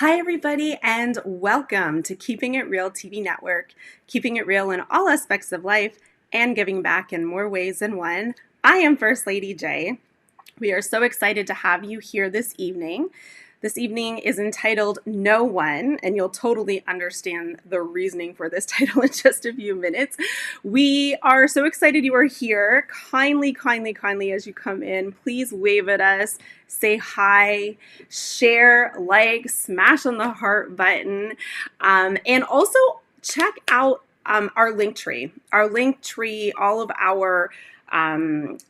Hi, everybody, and welcome to Keeping It Real TV Network, keeping it real in all aspects of life and giving back in more ways than one. I am First Lady J. We are so excited to have you here this evening. This evening is entitled No One, and you'll totally understand the reasoning for this title in just a few minutes. We are so excited you are here. Kindly, as you come in, please wave at us, say hi, share, like, smash on the heart button, and also check out our link tree. Our link tree, all of our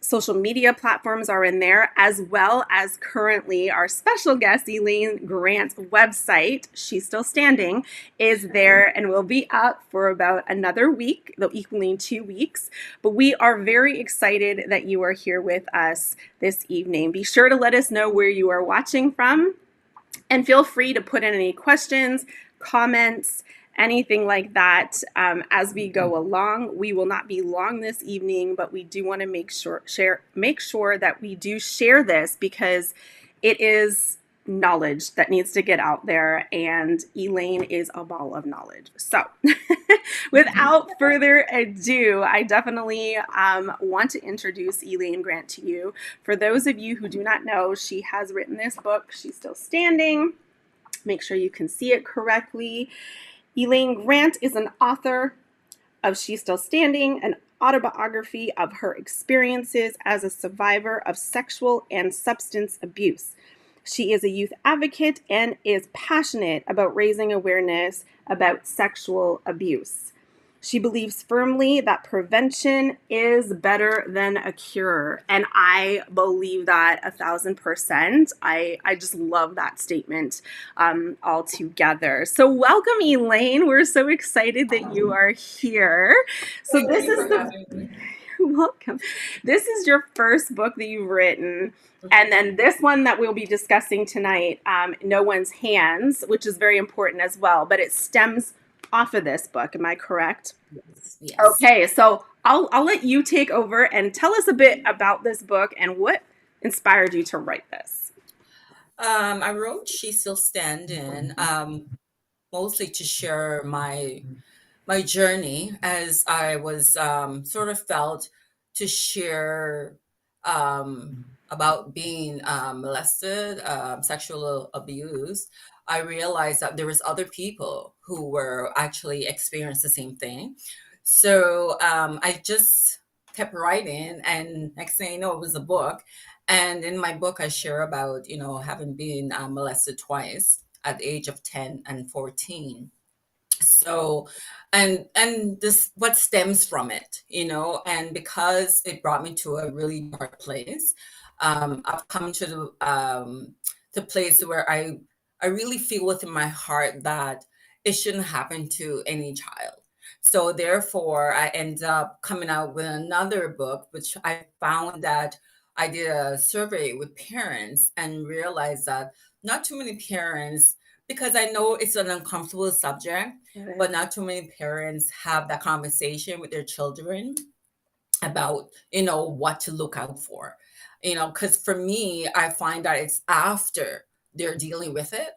social media platforms are in there, as well as currently our special guest, Elaine Grant's website, She's Still Standing, is there and will be up for about another week, though equaling 2 weeks. But we are very excited that you are here with us this evening. Be sure to let us know where you are watching from, and feel free to put in any questions, comments, anything like that as we go along. We will not be long this evening, but we do want to make sure that we do share this because it is knowledge that needs to get out there, and Elaine is a ball of knowledge. So without further ado, I definitely want to introduce Elaine Grant to you. For those of you who do not know, she has written this book, She's Still Standing. Make sure you can see it correctly. Elaine Grant is an author of She's Still Standing, an autobiography of her experiences as a survivor of sexual and substance abuse. She is a youth advocate and is passionate about raising awareness about sexual abuse. She believes firmly that prevention is better than a cure. And I believe that 1,000%. I just love that statement altogether. So welcome, Elaine. We're so excited that you are here. So Thank this you is for the having me. welcome. This is your first book that you've written. And then this one that we'll be discussing tonight, No One's Hands, which is very important as well, but it stems off of this book. Am I correct? Yes. Okay, so I'll let you take over and tell us a bit about this book and what inspired you to write this. I wrote She's Still Standing, mostly to share my journey as I was sort of felt to share about being molested, sexual abuse. I realized that there was other people who were actually experienced the same thing. So I just kept writing, and next thing you know, it was a book. And in my book, I share about having been molested twice at the age of 10 and 14. So and this what stems from it, and because it brought me to a really dark place, I've come to the place where I really feel within my heart that it shouldn't happen to any child. So therefore I end up coming out with another book, which I found that I did a survey with parents and realized that not too many parents, because I know it's an uncomfortable subject, but not too many parents have that conversation with their children about, what to look out for. Because for me, I find that it's after they're dealing with it,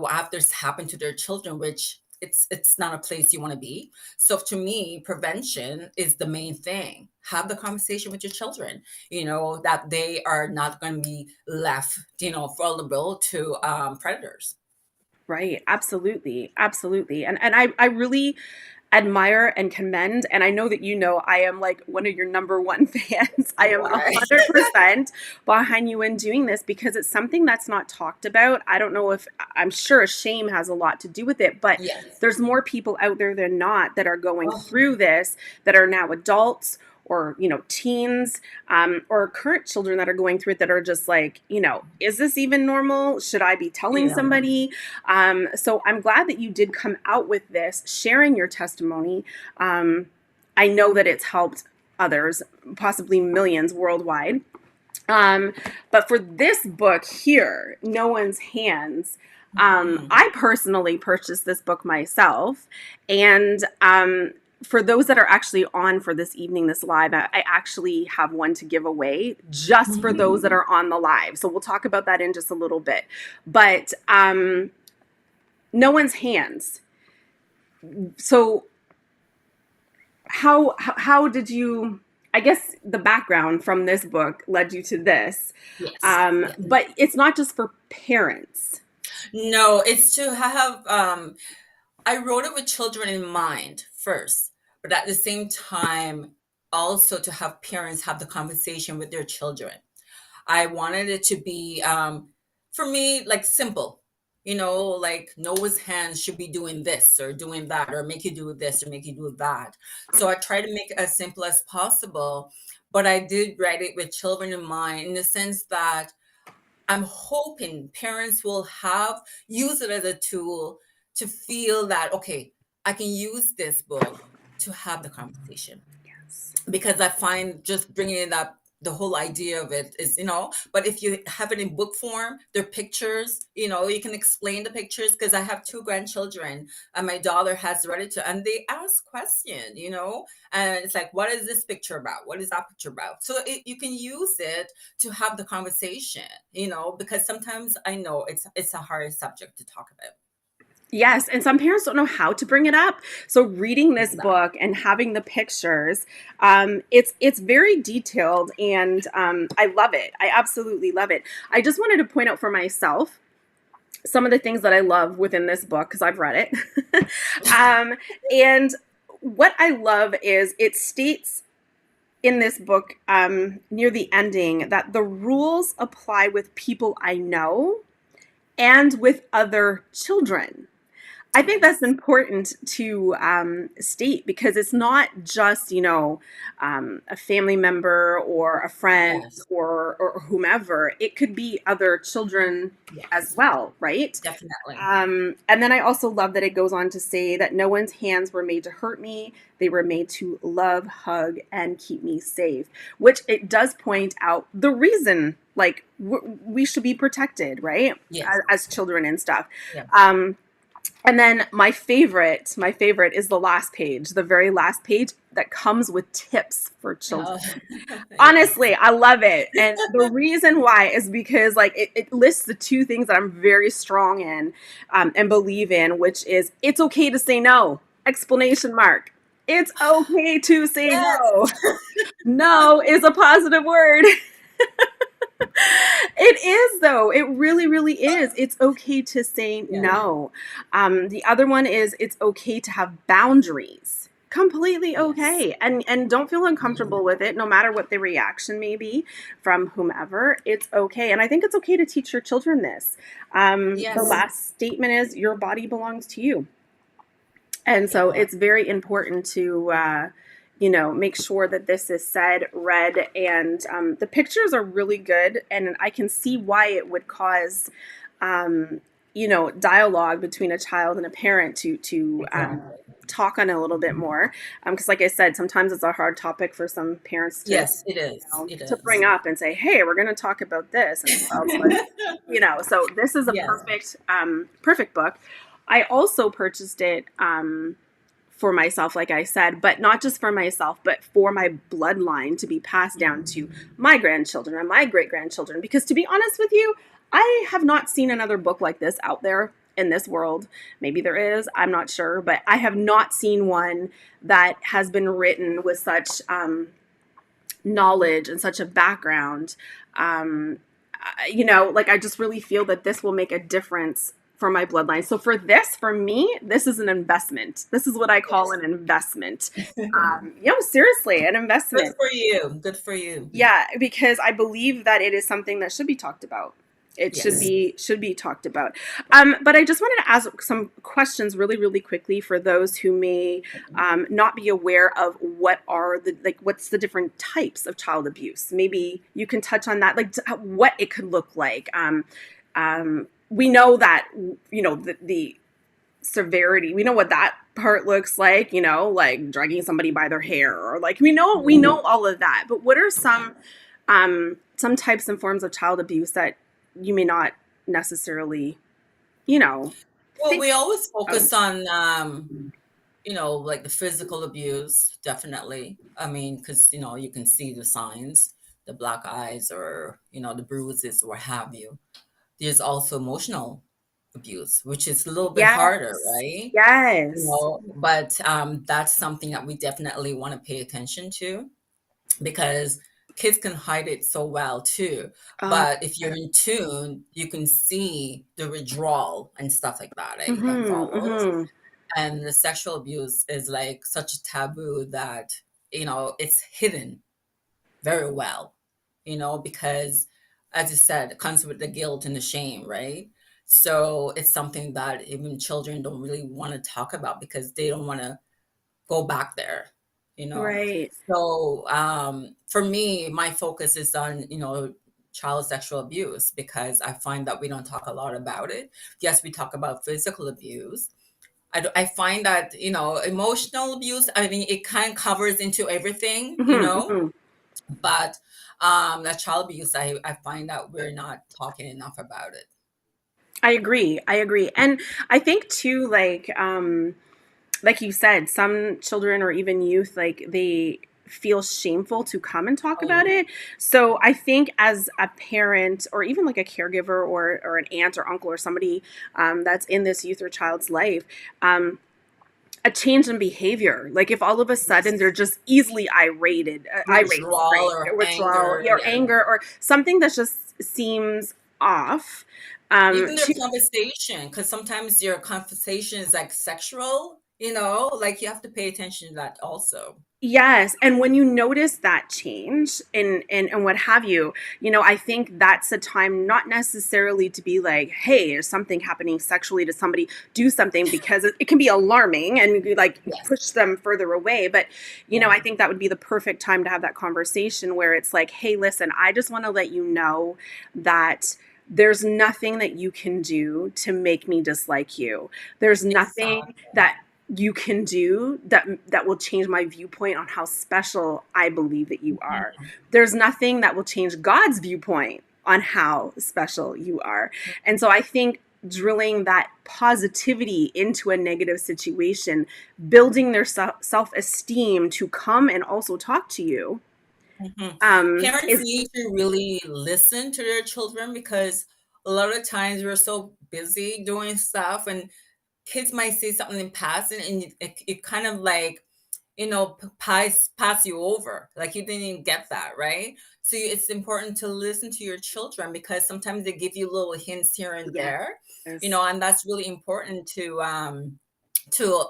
after it's happened to their children, which it's not a place you want to be. So to me, prevention is the main thing. Have the conversation with your children, that they are not going to be left, vulnerable to predators. Right, absolutely, absolutely. And I really admire and commend, and I know that I am like one of your number one fans. I am Why? 100% behind you in doing this because it's something that's not talked about. I don't know if I'm sure shame has a lot to do with it, but Yes. there's more people out there than not that are going Oh, through this that are now adults or teens, or current children that are going through it that are just like, is this even normal? Should I be telling yeah. somebody? So I'm glad that you did come out with this, sharing your testimony. I know that it's helped others, possibly millions worldwide. Um, but for this book here, No One's Hands, Mhm. I personally purchased this book myself. And for those that are actually on for this evening, this live, I actually have one to give away just for those that are on the live. So we'll talk about that in just a little bit. But no one's hands. So how did you, I guess the background from this book led you to this, Yes. Yes. but it's not just for parents. No, it's to have, I wrote it with children in mind first, but at the same time, also to have parents have the conversation with their children. I wanted it to be, for me, like simple, like Noah's hands should be doing this or doing that, or make you do this or make you do that. So I try to make it as simple as possible, but I did write it with children in mind in the sense that I'm hoping parents will use it as a tool to feel that, okay, I can use this book to have the conversation, Yes. because I find just bringing it up, the whole idea of it is, but if you have it in book form, they're pictures, you can explain the pictures, because I have two grandchildren and my daughter has read it to, and they ask questions, and it's like, what is this picture about? What is that picture about? So you can use it to have the conversation, because sometimes I know it's a hard subject to talk about. Yes, and some parents don't know how to bring it up. So reading this Exactly. book and having the pictures, it's very detailed, and I love it. I absolutely love it. I just wanted to point out for myself some of the things that I love within this book because I've read it. And what I love is it states in this book, near the ending, that the rules apply with people I know and with other children. I think that's Yes. important to state, because it's not just, a family member or a friend Yes. or whomever. It could be other children as Yes. well, right? Definitely. And then I also love that it goes on to say that no one's hands were made to hurt me. They were made to love, hug, and keep me safe, which it does point out the reason, like, we should be protected, right? Yes. As children and stuff. Yeah. Um, and then my favorite is the last page, the very last page that comes with tips for children. Oh, yes. Honestly, I love it. And the reason why is because, like, it lists the two things that I'm very strong in, and believe in, which is it's okay to say no. Explanation mark. It's okay to say no. Yes. No is a positive word. It is, though. It really, really is. It's okay to say Yeah. no. The other one is it's okay to have boundaries. Completely Yes. okay. And don't feel Mhm. uncomfortable with it, no matter what the reaction may be from whomever. It's okay. And I think it's okay to teach your children this. The Yes. last statement is your body belongs to you. And so Yeah. it's very important to, make sure that this is said, read, and the pictures are really good. And I can see why it would cause, dialogue between a child and a parent to Exactly. talk on it a little bit more. Because, like I said, sometimes it's a hard topic for some parents to, Yes, it is. It to is. bring up and say, "Hey, we're going to talk about this," and the child's like, so this is a Yes. perfect book. I also purchased it for myself, like I said, but not just for myself, but for my bloodline to be passed down to my grandchildren and my great grandchildren. Because, to be honest with you, I have not seen another book like this out there in this world. Maybe there is, I'm not sure, but I have not seen one that has been written with such knowledge and such a background. Like, I just really feel that this will make a difference for my bloodline. So for me, this is an investment. This is what I call Yes. an investment. Seriously, an Good investment. for you. Good for you. Yeah, because I believe that it is something that should be talked about. It should Yes. be talked about. But I just wanted to ask some questions really, really quickly for those who may not be aware of what's the different types of child abuse. Maybe you can touch on that, like what it could look like. We know that the severity. We know what that part looks like. Like dragging somebody by their hair, or like we know all of that. But what are some types and forms of child abuse that you may not necessarily, Well, think we always of? focus on, like the physical abuse, definitely. I mean, because, you can see the signs, the black eyes or, the bruises or what have you. There's also emotional. abuse, which is a little bit harder, Yes. right? Yes. But that's something that we definitely want to pay attention to, because kids can hide it so well too. Uh, But if you're in tune, you can see the withdrawal and stuff like that mm-hmm, follows. mm-hmm. And the sexual abuse is like such a taboo that, it's hidden very well, because, as you said, it comes with the guilt and the shame, right? So it's something that even children don't really want to talk about because they don't want to go back there, you know? Right. So for me, my focus is on, child sexual abuse, because I find that we don't talk a lot about it. Yes, we talk about physical abuse. I find that, emotional abuse, I mean, it kind of covers into everything, Mm-hmm, mm-hmm. but that child abuse, I find that we're not talking enough about it. I agree. I agree. And I think too, like you said, some children or even youth, like they feel shameful to come and talk Oh, about yeah. it. So I think as a parent or even like a caregiver or an aunt or uncle or somebody that's in this youth or child's life, a change in behavior. Like if all of a sudden they're Yes. just easily irate, Withdrawal sorry, or withdrawal, anger. or Yeah. anger or something that just seems off. Even their To conversation, because sometimes your conversation is like sexual, like you have to pay attention to that also. Yes, and when you notice that change and what have you, I think that's a time not necessarily to be like, "Hey, is something happening sexually to somebody? Do something," because it can be alarming and like Yes. push them further away. But I Yeah. think that would be the perfect time to have that conversation where it's like, "Hey, listen, I just want to let you know that." There's nothing that you can do to make me dislike you. There's nothing Exactly. that you can do that will change my viewpoint on how special I believe that you are. Mhm. There's nothing that will change God's viewpoint on how special you are. And so I think drilling that positivity into a negative situation, building their self-esteem to come and also talk to you, Mhm. Parents is need to really listen to their children, because a lot of times we're so busy doing stuff, and kids might say something in passing, and it kind of like, pass you over, like you didn't even get that, right? So it's important to listen to your children, because sometimes they give you little hints here and yes, there, and that's really important to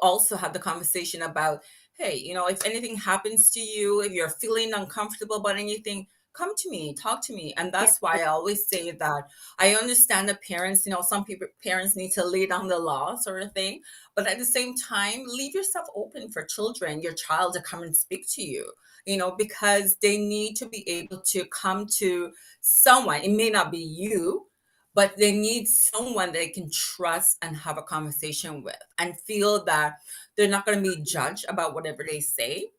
also have the conversation about, hey, if anything happens to you, if you're feeling uncomfortable about anything, come to me, talk to me. And yeah, that's why I always say that I understand that parents, some people, parents need to lay down the law sort of thing, but at the same time, leave yourself open for children, your child, to come and speak to you, because they need to be able to come to someone. It may not be you, but they need someone they can trust and have a conversation with, and feel that they're not going to be judged about whatever they say,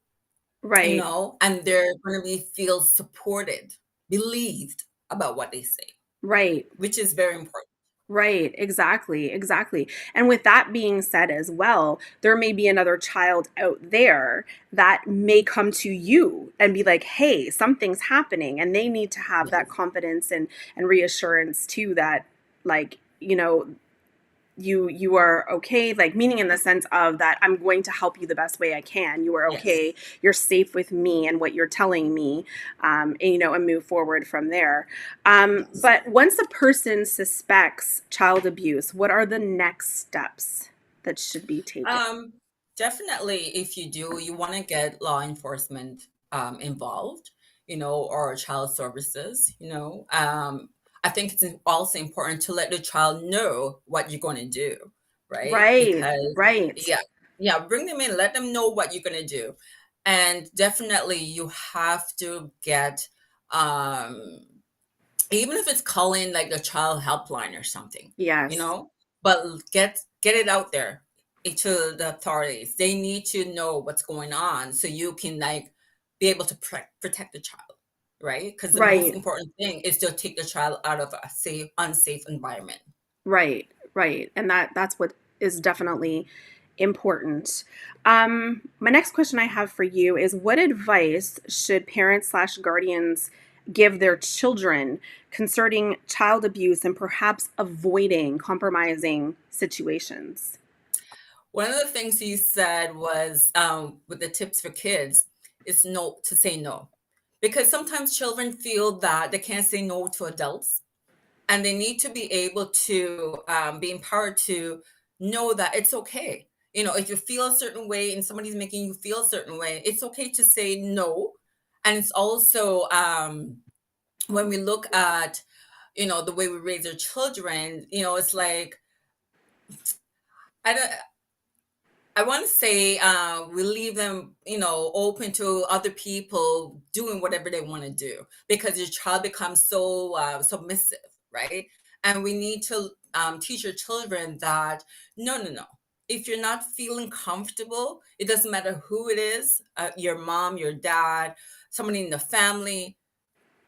right, and they're going to be feel supported, believed about what they say, right. which is very important. Right, exactly, exactly. And with that being said as well, there may be another child out there that may come to you and be like, "Hey, something's happening." And they need to have that Yes. confidence and reassurance too that like, you are okay, like meaning in the sense of that I'm going to help you the best way I can. You are Yes. okay. You're safe with me and what you're telling me, and move forward from there. Yes. But once a person suspects child abuse, what are the next steps that should be taken? Um, Definitely, if you do, you want to get law enforcement involved, or child services. I think it's also important to let the child know what you're going to do, right? Right, Because, right. yeah, yeah, bring them in, let them know what you're going to do, and definitely you have to get, um, even if it's calling like a child helpline or something, you Yes, know, but get it out there to the authorities. They need to know what's going on, so you can like be able to protect the child, right? Because the most right. important thing is to take the child out of a safe, unsafe environment. Right, right. And that's what is definitely important. My next question I have for you is what advice should parents slash guardians give their children concerning child abuse and perhaps avoiding compromising situations? One of the things you said was with the tips for kids is no to say no, because sometimes children feel that they can't say no to adults, and they need to be able to be empowered to know that it's okay. If you feel a certain way and somebody's making you feel a certain way, it's okay to say no. And it's also when we look at the way we raise our children, it's like I don't I want to say we leave them, open to other people doing whatever they want to do, because your child becomes so submissive, right? And we need to teach your children that no, no, no. If you're not feeling comfortable, it doesn't matter who it is, your mom, your dad, somebody in the family,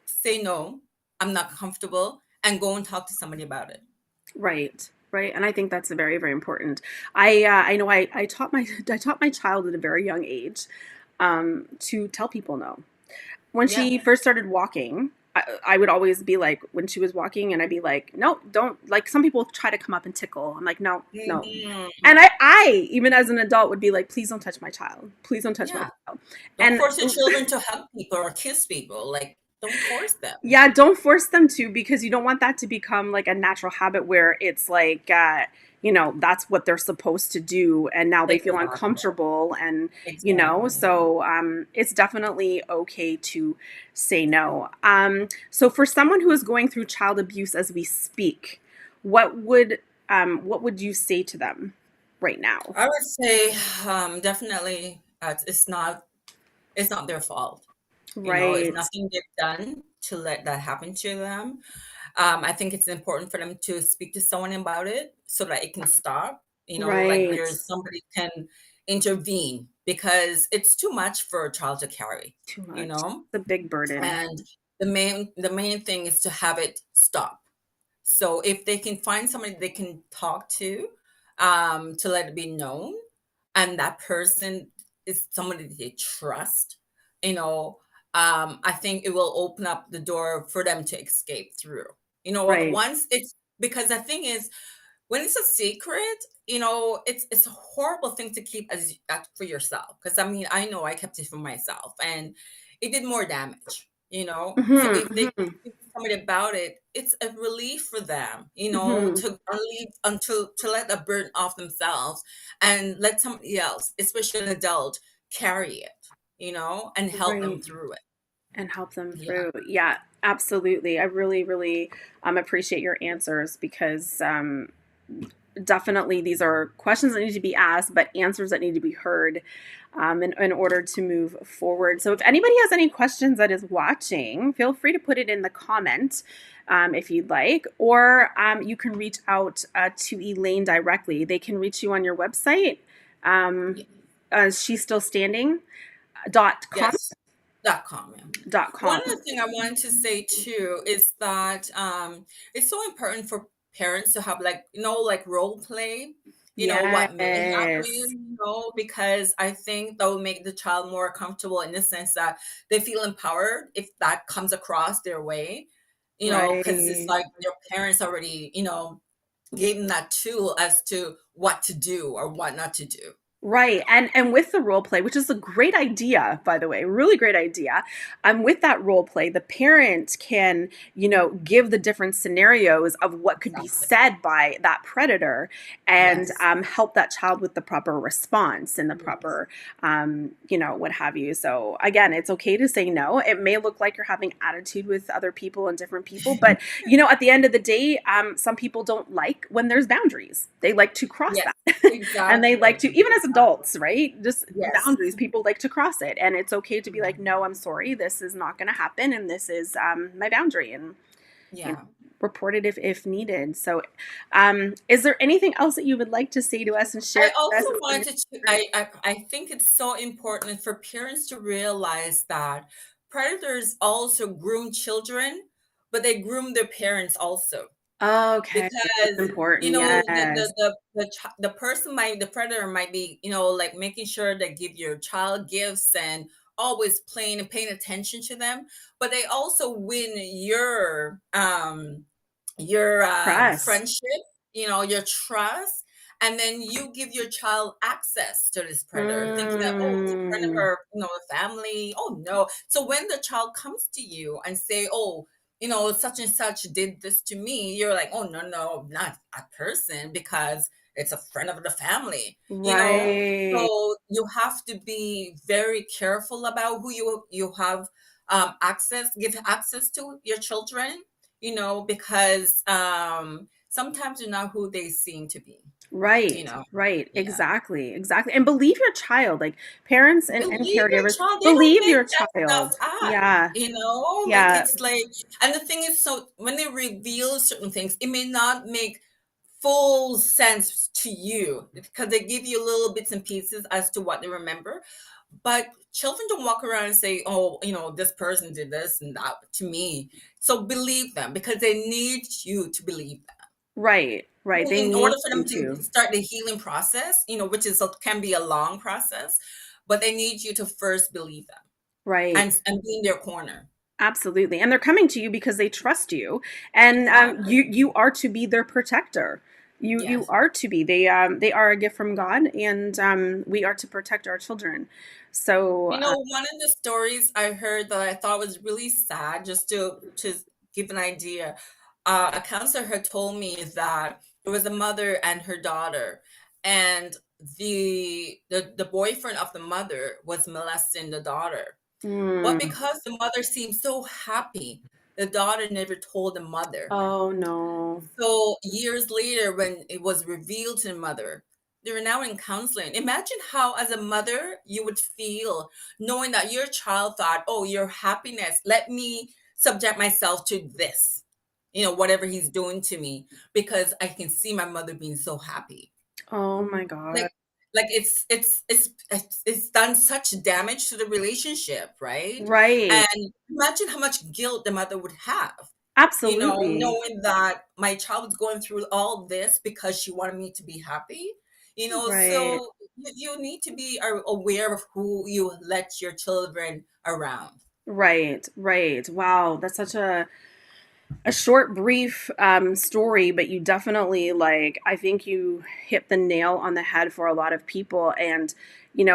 say no, I'm not comfortable, and go and talk to somebody about it. Right, right, and I think that's very, very important. I know I taught my I taught my child at a very young age to tell people no. When Yeah. she first started walking, I would always be like, when she was walking, and I'd be like, no, don't. Like, some people try to come up and tickle. I'm like, no, no. Mhm. And I even as an adult would be like, please don't touch my child. Please don't touch my Yeah. child. Don't And force your children to hug people or kiss people. Like, don't force them. yeah, don't force them to, because you don't want that to become like a natural habit where it's like, that's what they're supposed to do. And now they feel Exactly. uncomfortable. And, Exactly. so it's definitely okay to say no. So for someone who is going through child abuse as we speak, what would you say to them right now? I would say definitely it's not their fault. It's Right, nothing they've done to let that happen to them. I think it's important for them to speak to someone about it so that it can stop. Like right. there's somebody can intervene, because it's too much for a child to carry. Too You much. know, It's a big burden. and the main thing is to have it stop. So if they can find somebody they can talk to let it be known, and that person is somebody they trust, you know, I think it will open up the door for them to escape through. Right. Once it's because the thing is, when it's a secret, it's a horrible thing to keep for yourself. Because I mean, I know I kept it for myself, and it did more damage. So Hmm. if they can speak to somebody about it, it's a relief for them. Hmm. To relieve until to let the burden off themselves and let somebody else, especially an adult, carry it. And help them Right. through it. And help them Yeah. through. Yeah, absolutely. I really, really appreciate your answers, because definitely these are questions that need to be asked, but answers that need to be heard in order to move forward. So if anybody has any questions that is watching, feel free to put it in the comment if you'd like, or you can reach out to Elaine directly. They can reach you on your website. Yeah. She's still standing .com. Yes. .com. Yeah. One .com. other thing I wanted to say too is that it's so important for parents to have like role play, what may happen, Yes. because I think that will make the child more comfortable in the sense that they feel empowered if that comes across their way, because it's Right. like their parents already, gave them that tool as to what to do or what not to do. Right. And with the role play, which is a great idea, by the way, really great idea. With that role play, the parent can, give the different scenarios of what could be Exactly. said by that predator, and Yes. help that child with the proper response and the Yes. proper, what have you. So again, it's okay to say no. It may look like you're having attitude with other people and different people, but at the end of the day, some people don't like when there's boundaries. They like to cross Yes. that. And they like Exactly. to, even as adults, right? Just Yes. boundaries, people like to cross it, and it's okay to be like, no, I'm sorry, this is not going to happen, and this is my boundary, and you know Yeah. report it if needed. So is there anything else that you would like to say to us and share I with also us of your wanted to experience? I think it's so important for parents to realize that predators also groom children, but they groom their parents also. Okay, that's Because, important. Yes. the person might the predator might be, like making sure they give your child gifts and always playing and paying attention to them, but they also win your Trust. friendship, your trust, and then you give your child access to this predator, thinking that, oh, it's a friend of Mm, her, family. Oh no! So when the child comes to you and say, oh, such and such did this to me, you're like, oh no, no, not a person, because it's a friend of the family. right. So you have to be very careful about who you have give access to your children, because sometimes you're not who they seem to be, you Right, know. right. Yeah. Exactly, exactly. And believe your child, like parents and Believe your caregivers, child. They don't believe make your that stuff child. up. Yeah, Like yeah, it's like, and the thing is, so when they reveal certain things, it may not make full sense to you because they give you little bits and pieces as to what they remember. But children don't walk around and say, oh, this person did this and that to me. So believe them, because they need you to believe them right, right. They in need order for you them to to. start the healing process, which can be a long process, but they need you to first believe them Right. and be in their corner. Absolutely. And they're coming to you because they trust you. And Exactly. you are to be their protector. You Yes. are to be. They are a gift from God, and we are to protect our children. So One of the stories I heard that I thought was really sad, just to give an idea, a counselor had told me that there was a mother and her daughter, and the boyfriend of the mother was molesting the daughter. But mm, because the mother seemed so happy, the daughter never told the mother. oh no. So years later, when it was revealed to the mother, they were now in counseling. Imagine how, as a mother, you would feel knowing that your child thought, oh, your happiness, let me subject myself to this, whatever he's doing to me, because I can see my mother being so happy. Oh my God. Like, like it's done such damage to the relationship, right? Right. And imagine how much guilt the mother would have, Absolutely. knowing that my child was going through all this because she wanted me to be happy. Right. So you need to be aware of who you let your children around. Right. Right. Wow. That's such a short, brief story, but you definitely I think you hit the nail on the head for a lot of people. And,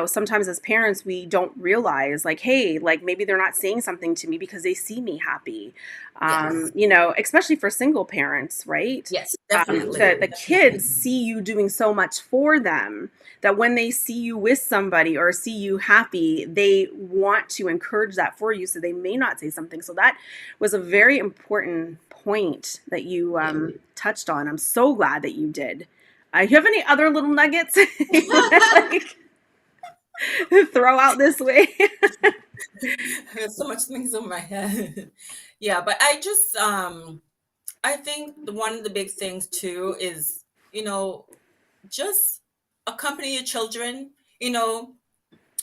sometimes as parents, we don't realize, hey, maybe they're not saying something to me because they see me happy. Yes. Especially for single parents, right? Yes, definitely. The kids see you doing so much for them that when they see you with somebody or see you happy, they want to encourage that for you. So they may not say something. So that was a very important point that you Yeah. touched on. I'm so glad that you did. You have any other little nuggets you want to throw out this way? There's so much things in my head. Yeah, but I think one of the big things too is, you know, just accompany your children. You know,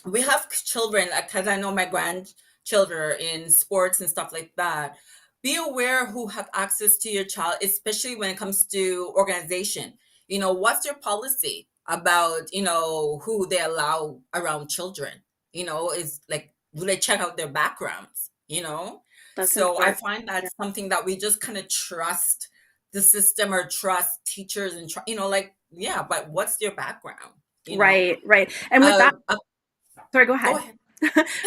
we have children, because I know my grandchildren are in sports and stuff like that. Be aware who have access to your child, especially when it comes to organization. What's your policy about, who they allow around children? Is like, do they check out their backgrounds? That's So I important. find Yeah. that's something that we just kind of trust the system or trust teachers and, like, yeah, but what's their background? You know, Right, right. And with uh, that, sorry, go Go ahead. ahead.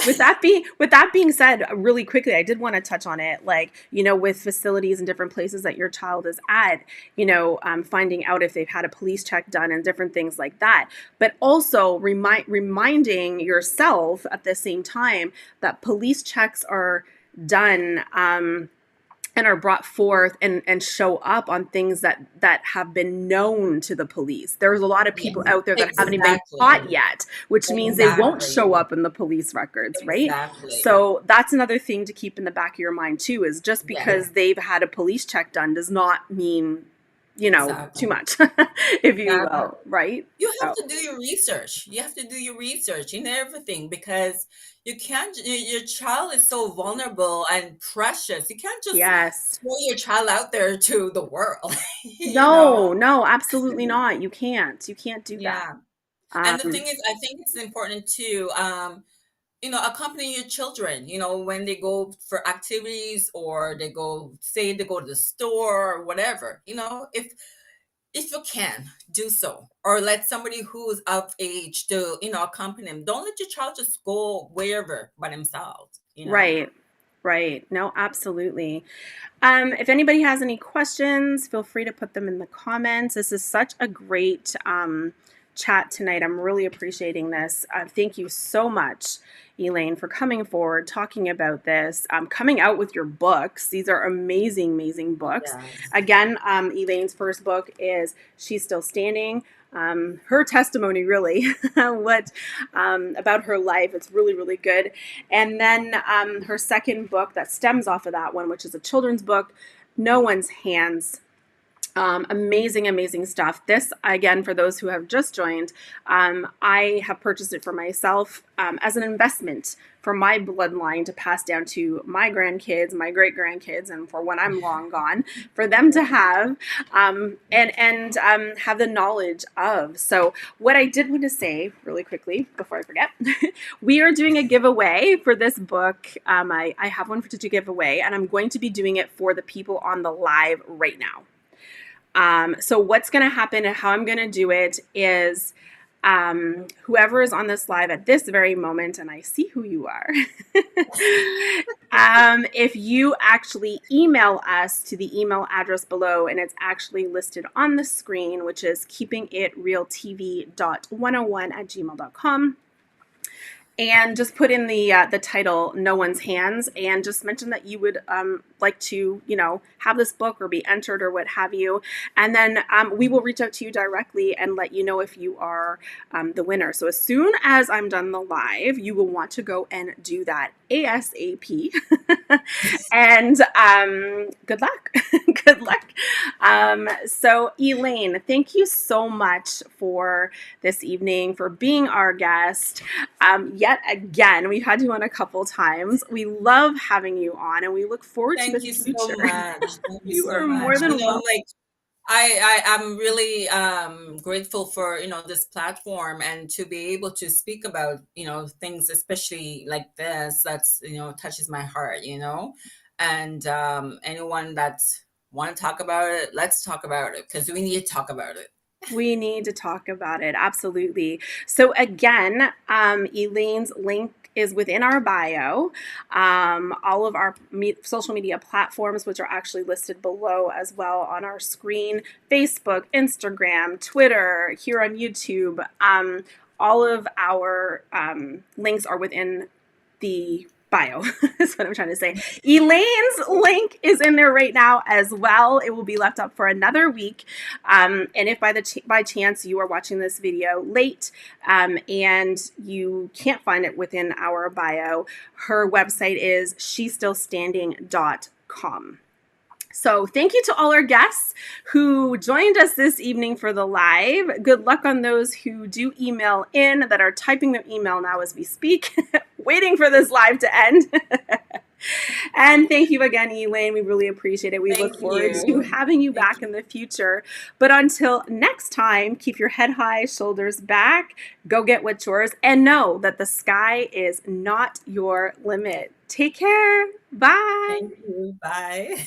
With that being said, really quickly, I did want to touch on it, with facilities and different places that your child is at, finding out if they've had a police check done and different things like that. But also reminding yourself at the same time that police checks are done. And are brought forth and show up on things that have been known to the police. There's a lot of people Yes, out there that haven't even been exactly. caught yet, which means they won't Exactly. show up in the police records, right? Exactly. So that's another thing to keep in the back of your mind too, is just Yes, because they've had a police check done does not mean, too exactly. much, if you Exactly. will, right? You have So to do your research. You have to do your research in everything, because you can't, your child is so vulnerable and precious. You can't just yes. throw your child out there to the world, you No, know? no, absolutely not. You can't do that. Yeah. And the Um, thing is, I think it's important too. accompany your children, when they go for activities, or say they go to the store or whatever, if you can do so, or let somebody who's of age to, accompany them. Don't let your child just go wherever by themselves. Right. Right. No, absolutely. If anybody has any questions, feel free to put them in the comments. This is such a great chat tonight. I'm really appreciating this. Thank you so much, Elaine, for coming forward, talking about this, coming out with your books. These are amazing, amazing books. Yes. Again, Elaine's first book is She's Still Standing. Her testimony, really, what about her life. It's really, really good. And then her second book that stems off of that one, which is a children's book, No One's Hands. Amazing, amazing stuff. This, again, for those who have just joined, I have purchased it for myself as an investment for my bloodline to pass down to my grandkids, my great grandkids, and for when I'm long gone, for them to have and have the knowledge of. So, what I did want to say really quickly before I forget, we are doing a giveaway for this book. I have one to give away, and I'm going to be doing it for the people on the live right now. So what's going to happen and how I'm going to do it is whoever is on this live at this very moment, and I see who you are, if you actually email us to the email address below, and it's actually listed on the screen, which is keepingitrealtv.101@gmail.com. And just put in the title, No One's Hands, and just mention that you would like to, have this book or be entered or what have you. And then we will reach out to you directly and let you know if you are the winner. So as soon as I'm done the live, you will want to go and do that ASAP. And good luck. Good luck. So Elaine, thank you so much for this evening, for being our guest. Yet again, we've had you on a couple times. We love having you on, and we look forward to the Thank you future. so much. Thank you You so are much. more than welcome. Like I'm really grateful for this platform, and to be able to speak about things, especially like this, that's touches my heart. And anyone that's want to talk about it, let's talk about it, because we need to talk about it. We need to talk about it. Absolutely. So again, Elaine's link is within our bio. All of our social media platforms, which are actually listed below as well on our screen: Facebook, Instagram, Twitter, here on YouTube. All of our links are within the bio. That's what I'm trying to say. Elaine's link is in there right now as well. It will be left up for another week. And if by chance you are watching this video late and you can't find it within our bio, her website is shestillstanding.com. So thank you to all our guests who joined us this evening for the live. Good luck on those who do email in, that are typing their email now as we speak, waiting for this live to end. And thank you again, Elaine. We really appreciate it. We look forward to having you back in the future. But until next time, keep your head high, shoulders back, go get what's yours, and know that the sky is not your limit. Take care. Bye. Thank you. Bye.